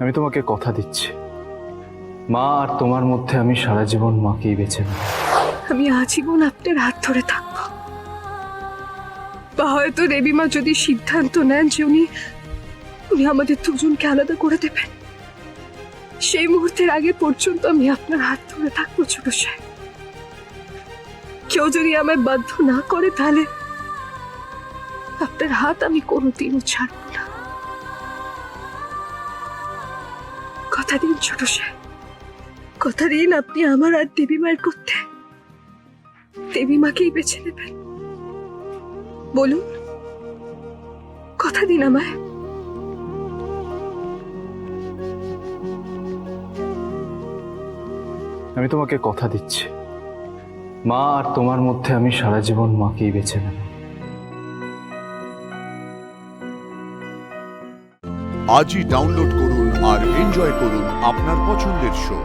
আমি তোমাকে কথা দিচ্ছি, মা আর তোমার মধ্যে আমি সারা জীবন মাকেই বেছে নেব। আমি আজীবন আপনার হাত ধরে থাকবো। বা হয়তো দেবী মা যদি সিদ্ধান্ত নেন যে উনি আমাদের দুজনকে আলাদা করে দেবেন, সেই মুহূর্তের আগে পর্যন্ত আমি আপনার হাত ধরে থাকবো ছোট সাহেব। কেউ যদি আমায় বাধ্য না করে তাহলে আপনার হাত আমি কোনোদিনও ছাড়বো না। কথা দিন ছোট সাহেব, কথা দিন আপনি আমার আর দেবী মায়ের করতে দেবী মাকেই বেছে নেবেন। বলুন, কথা দিন আমায়। আমি তোমাকে কথা দিচ্ছি, মা আর তোমার মধ্যে আমি সারা জীবন মাকেই বেছে নেব। আজই ডাউনলোড করুন আর এনজয় করুন আপনার পছন্দের শো।